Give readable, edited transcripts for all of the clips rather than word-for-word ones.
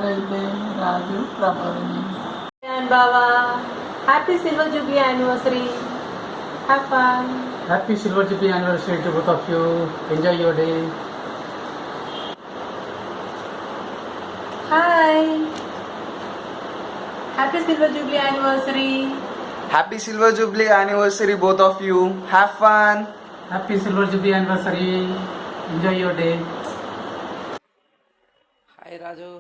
ఎవరైతే రాజు Pramodini. And Baba, happy silver jubilee anniversary. Have fun. Happy Silver Jubilee anniversary to both of you. Enjoy your day. Hi. Happy silver jubilee anniversary. Happy Silver Jubilee anniversary, both of you. Have fun. Happy Silver Jubilee anniversary. Enjoy your day. Hi Raju,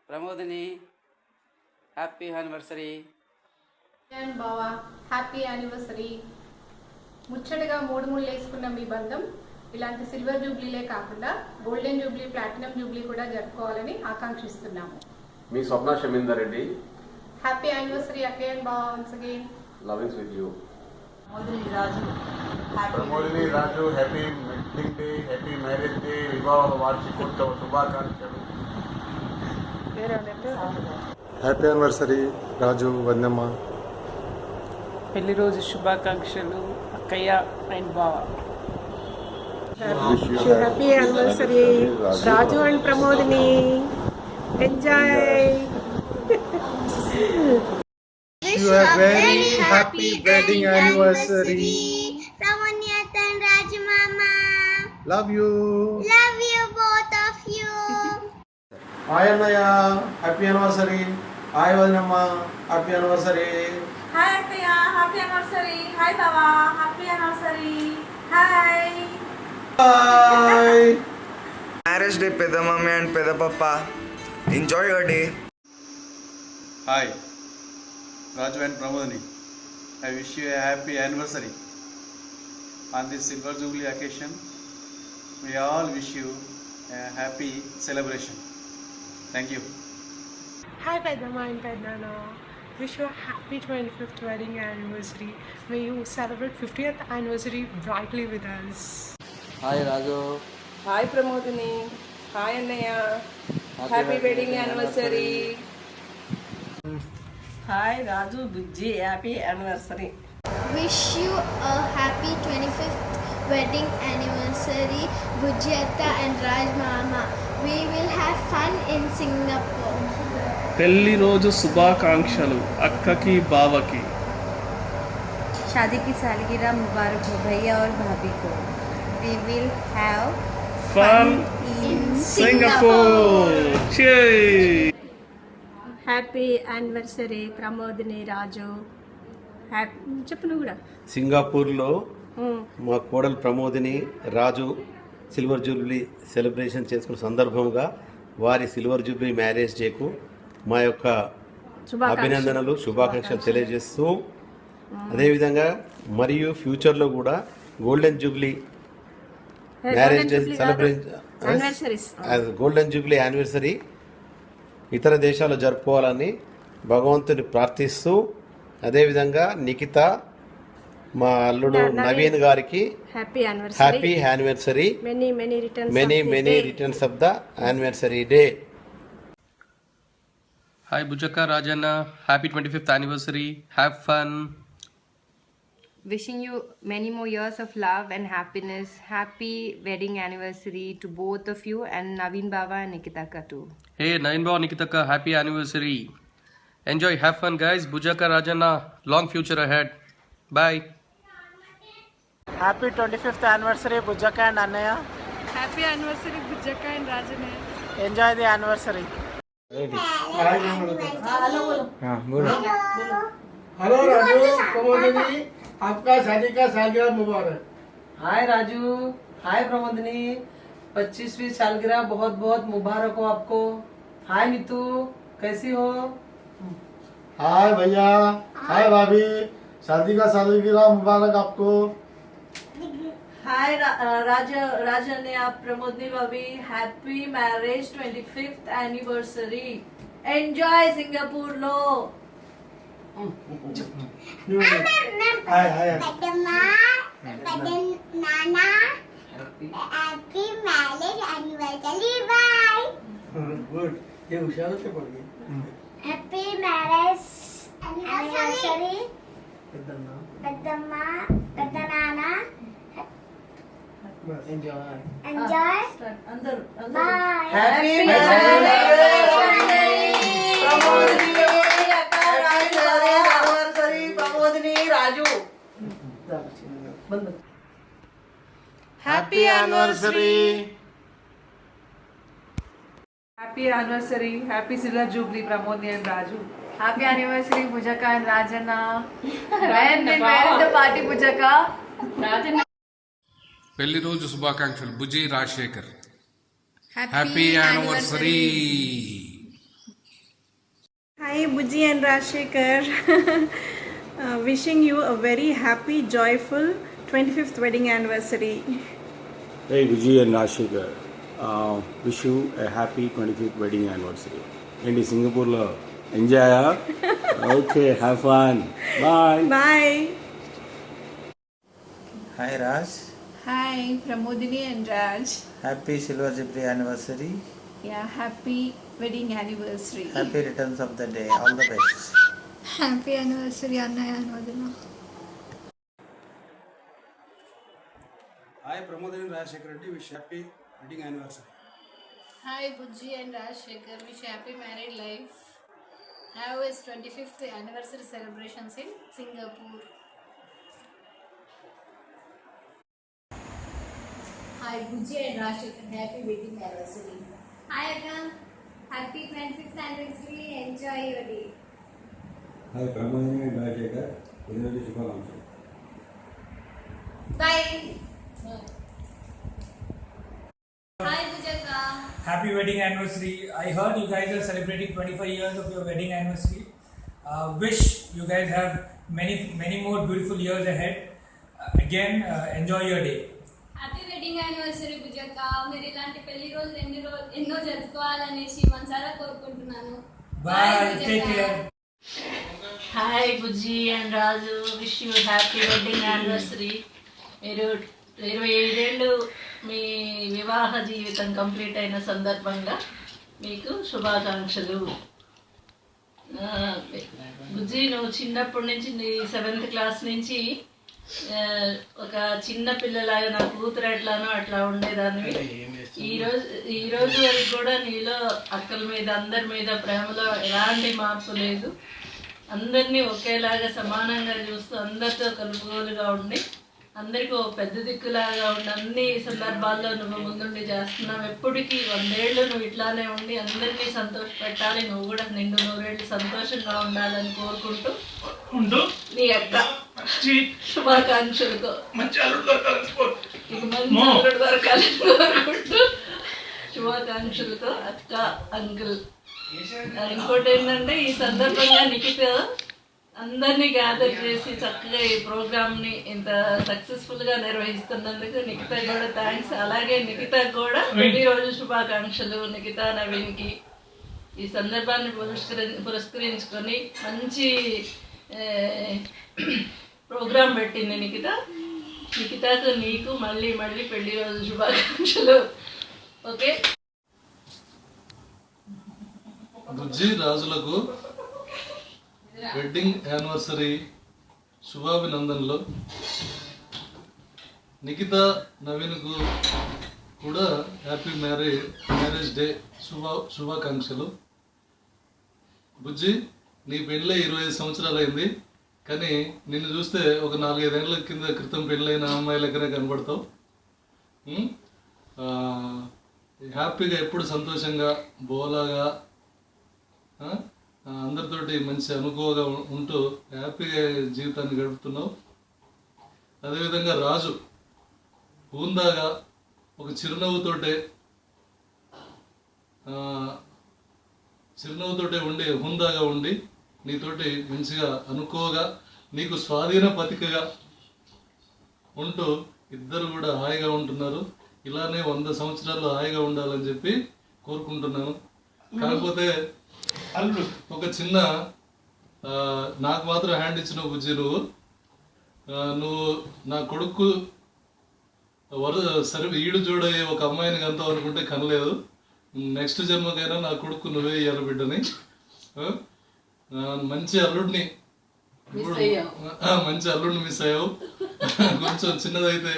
Pramodini, happy anniversary. And బావా happy anniversary. ముచ్చటగా మూడు ముళ్ళు వేసుకున్న మీ బంధం ఇలాంటి silver జూబ్లీలే కాకుండా golden Jubilee, platinum jubilee కూడా జరుపుకోవాలని ఆకాంక్షిస్తున్నాము. మీ Swapna Shaminder Reddy. Happy anniversary again బావా, once again lovings with you. Pramodini Raju happy wedding day, happy marriage day, వివాహ వార్షికోత్సవ శుభాకాంక్షలు. Happy anniversary Raju, Vandamma. పెళ్లి రోజు శుభాకాంక్షలు అక్కయ్య అండ్ బావ. Happy anniversary Raju and Pramodini. Enjoy. You are very happy wedding anniversary. Ramanyat and Raju Mama. Love you. Love you both of you. Hi Annaya, happy anniversary. Hi Vanamma, happy anniversary. Hi అక్కయ్య, happy anniversary. Hi బావా, happy anniversary. Hi. Bye. Marriage day, Peda Mummy and Peda Papa. Enjoy your day. Hi, Raju and Pramodini. I wish you a happy anniversary. On this Silver Jubilee occasion, we all wish you a happy celebration. Thank you. Hi Pedama and Pedana. Wish you a happy 25th wedding anniversary. May you celebrate 50th anniversary brightly with us. Hi Raju, hi Pramodini. Hi అన్నయ్య. Happy wedding anniversary. Hi Raju Bujji, happy anniversary. Wish you a happy 25th wedding anniversary, Bujyata and Raj Mama. We will have fun in Singapore. పెళ్లి రోజు శుభాకాంక్షలు అక్కకి బావకి. शादी की सालगिरह मुबारक हो भैया और भाभी को. We will have fun in Singapore. Cheers. Happy anniversary Pramodini Raju. చెప్పు నువ్వు కూడా. సింగపూర్లో మా కోడలు Pramodini Raju silver jubilee celebration చేసుకున్న సందర్భంగా వారి సిల్వర్ జూబ్లీ మ్యారేజ్ డేకు మా యొక్క అభినందనలు, శుభాకాంక్షలు తెలియజేస్తూ, అదేవిధంగా మరియు ఫ్యూచర్లో కూడా golden Jubilee marriage day golden Jubilee anniversary ఇతర దేశాల్లో జరుపుకోవాలని భగవంతుని ప్రార్థిస్తూ, అదేవిధంగా నిఖిత మా అల్లుడు నవీన్ గారికి happy anniversary. Many returns of the anniversary day. Hi Bujaka Rajanna, happy 25th anniversary. Have fun. wishing you many more years of love and happiness. Happy wedding anniversary to both of you and Naveen Baba and Nikita ka too. Hey Naveen Baba, Nikita ka, happy anniversary. Enjoy, have fun guys. Bujaka Rajanna, long future ahead. Bye. Happy 25th anniversary Bujaka and Annaya. Happy anniversary Bujaka and Rajane. Enjoy the anniversary. Hello Raju Pramodini, आपका शादी का सालगिरह मुबारक. हाय राजू, हाय प्रमोदिनी, 25वीं सालगिरह बहुत बहुत मुबारक हो आपको. हाय नीतू, कैसी हो? हाय भैया, हाय भाभी, शादी का सालगिरह मुबारक आपको. हाय राजा ने आप प्रमोदिनी भाभी, happy marriage 25th anniversary. Enjoy Singapore लो. Hi hi Nana, happy marriage anniversary. Bye. Good, ये होशियार से पड़ गई. Happy marriage anniversary. Peddamma, Peddanana. Enjoy. Enjoy. अंदर Bye. Happy marriage. anniversary. Happy anniversary. Happy Silver Jubilee, Pramodini and Raju. Happy anniversary, Bujaka and Rajana. When is the party, Bujaka? Rajana. పెళ్లి రోజు శుభాకాంక్షలు Bujji Rajasekhar. Happy anniversary. Hi Bujji and Rajshekar. Wishing you a very happy, joyful 25th wedding anniversary. Hey Vijay and Rajshekar, wish you a happy 25th wedding anniversary. And in Singapore, enjoy. Okay, have fun. Bye. Bye. Hi Raj. Hi Pramodini and Raj. Happy Silver Jubilee anniversary. Yeah, happy wedding anniversary. Happy returns of the day. All the best. Happy anniversary, Annaya and Vadana. Hi Pramodini and Rajshekar Reddy, wish happy wedding anniversary. Hi Bujji and Rajshekar, wish happy married life. Have his 25th anniversary celebrations in Singapore. Hi Bujji and Rajshekar, happy wedding anniversary. Hi Aga, happy 25th anniversary. Enjoy your day. Hi Pramodini and Rajshekar, Vedana Shubhakamshalu. Bye. Hi Bujaka. Happy wedding anniversary. I heard you guys are celebrating 25 years of your wedding anniversary. Wish you guys have many more beautiful years ahead. Again, enjoy your day. Happy wedding anniversary బుజక్క. మీరు ఇలాంటి పెళ్లి రోజులు ఎన్నో జరుపుకోవాలనేసి మనసారా కోరుకుంటున్నాను. Bye. Take care. Hi Bujji and Raju, wish you happy wedding anniversary. మీరు 25 ఏళ్ళు మీ వివాహ జీవితం కంప్లీట్ అయిన సందర్భంగా మీకు శుభాకాంక్షలు. బుజ్జి, నువ్వు చిన్నప్పటి నుంచి నీ 7th క్లాస్ నుంచి ఒక చిన్న పిల్లలాగా నా కూతురు ఎట్లానో అట్లా ఉండేదాన్ని. ఈ రోజు వరకు కూడా నీలో అక్కల మీద అందరి మీద ప్రేమలో ఎలాంటి మార్పు లేదు. అందరినీ ఒకేలాగా సమానంగా చూస్తూ అందరితో కలుపుగోలుగా ఉండి అందరికీ ఒక పెద్ద దిక్కులాగా ఉండి అన్ని సందర్భాల్లో నువ్వు ముందుండి చేస్తున్నావు. ఎప్పటికీ 100 ఏళ్ళు నువ్వు ఇట్లానే ఉండి అందరినీ సంతోషపెట్టాలి. నువ్వు కూడా నిండు 100 ఏళ్ళు సంతోషంగా ఉండాలని కోరుకుంటూ నీ అక్క శుభాకాంక్షలతో మంచి అల్లుడు దొరకాలని కోరుకుంటూ శుభాకాంక్షలతో అక్క, అంకుల్. ఇంకోటి ఏంటంటే ఈ సందర్భంగా నిఖిత అందరినీ గ్యాదర్ చేసి చక్కగా ఈ ప్రోగ్రామ్ని ఇంత సక్సెస్ఫుల్గా నిర్వహిస్తున్నందుకు నిఖిత కూడా థ్యాంక్స్. అలాగే నిఖిత కూడా ప్రతిరోజు శుభాకాంక్షలు. నిఖిత, నవీన్కి ఈ సందర్భాన్ని పురస్కరించుకొని మంచి ప్రోగ్రాం పెట్టింది నిఖిత. నిఖితకు నీకు మళ్ళీ పెళ్లి రోజు శుభాకాంక్షలు. ఓకే. బుజ్జి రాజులకు వెడ్డింగ్ యానివర్సరీ శుభాభినందనలు. నిఖిత, నవీన్కు కూడా హ్యాపీ మ్యారేజ్ డే శుభాకాంక్షలు. బుజ్జి, నీ పెళ్ళి 25 సంవత్సరాలు అయింది, కానీ నిన్ను చూస్తే ఒక 4-5 ఏళ్ల క్రితం పెళ్ళైన అమ్మాయి లెక్కనే కనబడతావు. హ్యాపీగా ఎప్పుడు సంతోషంగా బోలాగా అందరితోటి మంచి అనుకోగా ఉంటూ హ్యాపీగా జీవితాన్ని గడుపుతున్నావు. అదేవిధంగా రాజు హుందాగా ఒక చిరునవ్వుతోటే ఉండి హుందాగా ఉండి నీతోటి మంచిగా అనుకోగా నీకు స్వాధీన పతికగా ఉంటూ ఇద్దరు కూడా హాయిగా ఉంటున్నారు. ఇలానే 100 సంవత్సరాలు హాయిగా ఉండాలని చెప్పి కోరుకుంటున్నాను. కాకపోతే ఒక చిన్న నాకు మాత్రం హ్యాండ్ ఇచ్చిన బుజ్జి, నువ్వు నా కొడుకు సరే ఈడు చూడయ్యే ఒక అమ్మాయిని కంతావు అనుకుంటే కనలేదు. నెక్స్ట్ జన్మకైనా నా కొడుకు నువ్వే ఇయ్యాలి బిడ్డని. మంచి అల్లుడిని మిస్ అయ్యావు. కొంచెం చిన్నదైతే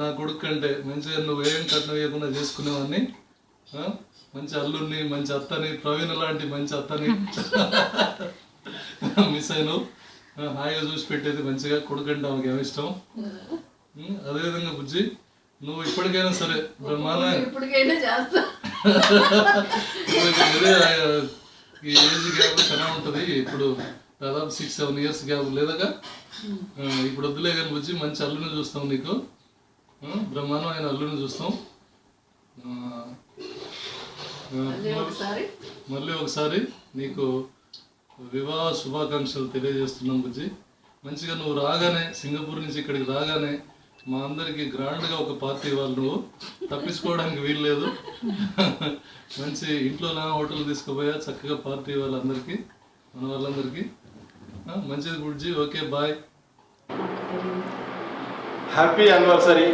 నా కొడుకు అంటే మంచిగా నువ్వేం కట్నం వేయకుండా చేసుకునేవాడిని. మంచి అల్లుడిని, మంచి అత్తని, ప్రవీణ లాంటి మంచి అత్తని మిస్ అయినావు. హాయిగా చూసి పెట్టేది మంచిగా కొడుకంటే ఆమెకి ఏమి ఇష్టం. అదేవిధంగా బుజ్జి, నువ్వు ఇప్పటికైనా సరే బ్రహ్మాండ ఇప్పటికైనా చేస్తా. ఇదే ఈ ఏజ్ గ్యాప్ చాలా ఉంటుంది. ఇప్పుడు దాదాపు 6-7 ఇయర్స్ గ్యాప్ లేదగా. ఇప్పుడు వద్దులే కానీ బుజ్జి, మంచి అల్లుని చూస్తాం నీకు, బ్రహ్మాండమైన అల్లుని చూస్తాం. మళ్ళీ ఒకసారి నీకు వివాహ శుభాకాంక్షలు తెలియజేస్తున్నాం బుజ్జి. మంచిగా నువ్వు రాగానే, సింగపూర్ నుంచి ఇక్కడికి రాగానే మా అందరికి గ్రాండ్గా ఒక పార్టీ ఇవ్వాలి. నువ్వు తప్పించుకోవడానికి వీలు లేదు. మంచి ఇంట్లోనే హోటల్ తీసుకుపోయా చక్కగా పార్టీ ఇవ్వాలి అందరికీ, మన వాళ్ళందరికీ. మంచిది బుజ్జి, ఓకే బాయ్. హ్యాపీ యానివర్సరీ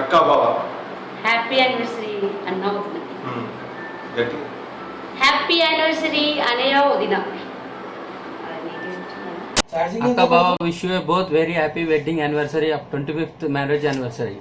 అక్క బావ. హ్యాపీ యానివర్సరీ అన్న వదిన. హ్యాపీ యానివర్సరీ అనయ్య వదిన. Akka Baba, wish you a both very happy wedding anniversary of 25th marriage anniversary.